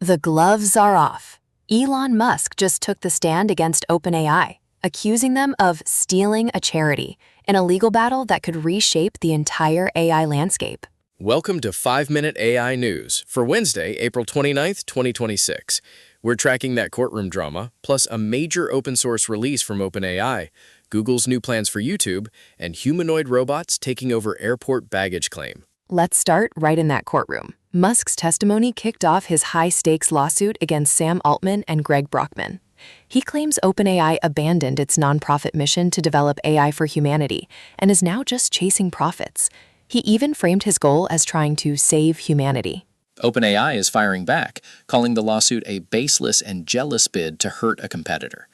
The gloves are off. Elon Musk just took the stand against OpenAI, accusing them of stealing a charity in a legal battle that could reshape the entire AI landscape. Welcome to 5-Minute AI News for Wednesday, April 29th, 2026. We're tracking that courtroom drama, plus a major open-source release from OpenAI, Google's new plans for YouTube, and humanoid robots taking over airport baggage claim. Let's start right in that courtroom. Musk's testimony kicked off his high-stakes lawsuit against Sam Altman and Greg Brockman. He claims OpenAI abandoned its nonprofit mission to develop AI for humanity and is now just chasing profits. He even framed his goal as trying to save humanity. OpenAI is firing back, calling the lawsuit a baseless and jealous bid to hurt a competitor.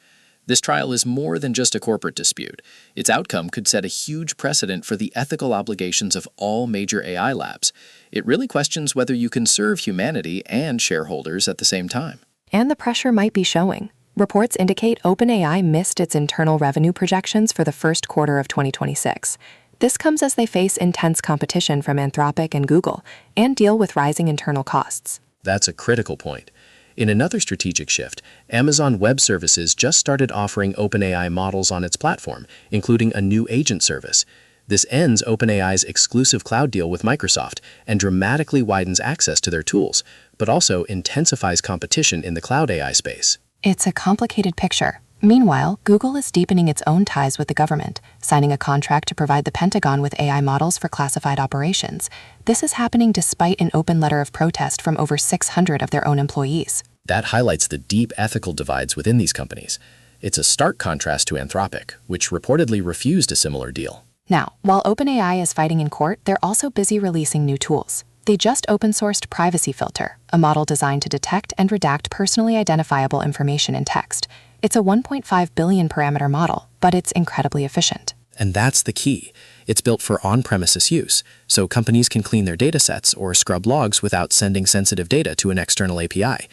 This trial is more than just a corporate dispute. Its outcome could set a huge precedent for the ethical obligations of all major AI labs. It really questions whether you can serve humanity and shareholders at the same time. And the pressure might be showing. Reports indicate OpenAI missed its internal revenue projections for the first quarter of 2026. This comes as they face intense competition from Anthropic and Google and deal with rising internal costs. That's a critical point. In another strategic shift, Amazon Web Services just started offering OpenAI models on its platform, including a new agent service. This ends OpenAI's exclusive cloud deal with Microsoft and dramatically widens access to their tools, but also intensifies competition in the cloud AI space. It's a complicated picture. Meanwhile, Google is deepening its own ties with the government, signing a contract to provide the Pentagon with AI models for classified operations. This is happening despite an open letter of protest from over 600 of their own employees. That highlights the deep ethical divides within these companies. It's a stark contrast to Anthropic, which reportedly refused a similar deal. Now, while OpenAI is fighting in court, they're also busy releasing new tools. They just open-sourced Privacy Filter, a model designed to detect and redact personally identifiable information in text. It's a 1.5 billion parameter model, but it's incredibly efficient. And that's the key. It's built for on-premises use, so companies can clean their datasets or scrub logs without sending sensitive data to an external API.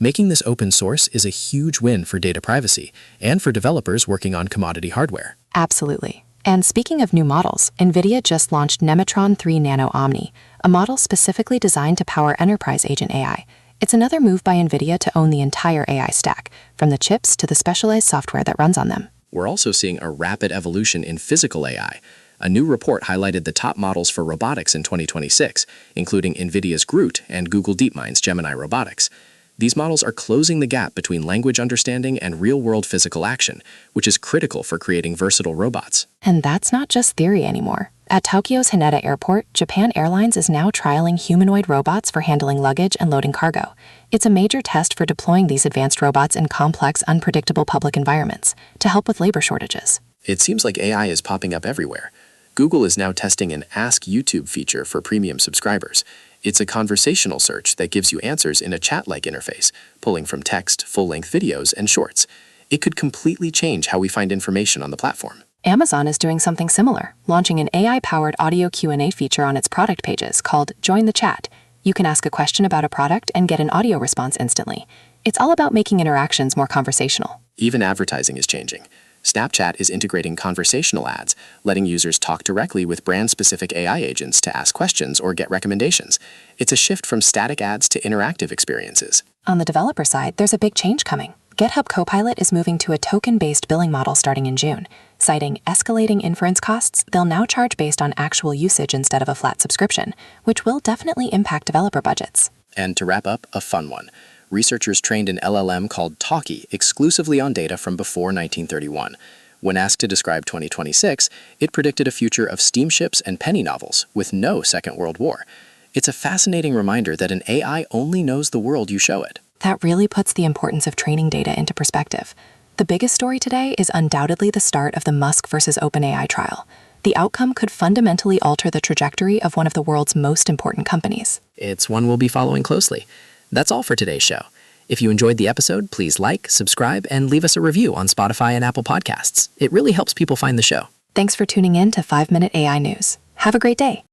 Making this open source is a huge win for data privacy and for developers working on commodity hardware. Absolutely. And speaking of new models, NVIDIA just launched Nematron 3 Nano Omni, a model specifically designed to power enterprise agent AI. It's another move by NVIDIA to own the entire AI stack, from the chips to the specialized software that runs on them. We're also seeing a rapid evolution in physical AI. A new report highlighted the top models for robotics in 2026, including NVIDIA's Groot and Google DeepMind's Gemini Robotics. These models are closing the gap between language understanding and real-world physical action, which is critical for creating versatile robots. And that's not just theory anymore. At Tokyo's Haneda Airport, Japan Airlines is now trialing humanoid robots for handling luggage and loading cargo. It's a major test for deploying these advanced robots in complex, unpredictable public environments to help with labor shortages. It seems like AI is popping up everywhere. Google is now testing an Ask YouTube feature for premium subscribers. It's a conversational search that gives you answers in a chat-like interface, pulling from text, full-length videos, and shorts. It could completely change how we find information on the platform. Amazon is doing something similar, launching an AI-powered audio Q&A feature on its product pages called Join the Chat. You can ask a question about a product and get an audio response instantly. It's all about making interactions more conversational. Even advertising is changing. Snapchat is integrating conversational ads, letting users talk directly with brand-specific AI agents to ask questions or get recommendations. It's a shift from static ads to interactive experiences. On the developer side, there's a big change coming. GitHub Copilot is moving to a token-based billing model starting in June. Citing escalating inference costs, they'll now charge based on actual usage instead of a flat subscription, which will definitely impact developer budgets. And to wrap up, a fun one. Researchers trained an LLM called Talkie exclusively on data from before 1931. When asked to describe 2026, it predicted a future of steamships and penny novels with no Second World War. It's a fascinating reminder that an AI only knows the world you show it. That really puts the importance of training data into perspective. The biggest story today is undoubtedly the start of the Musk versus OpenAI trial. The outcome could fundamentally alter the trajectory of one of the world's most important companies. It's one we'll be following closely. That's all for today's show. If you enjoyed the episode, please like, subscribe, and leave us a review on Spotify and Apple Podcasts. It really helps people find the show. Thanks for tuning in to 5-Minute AI News. Have a great day.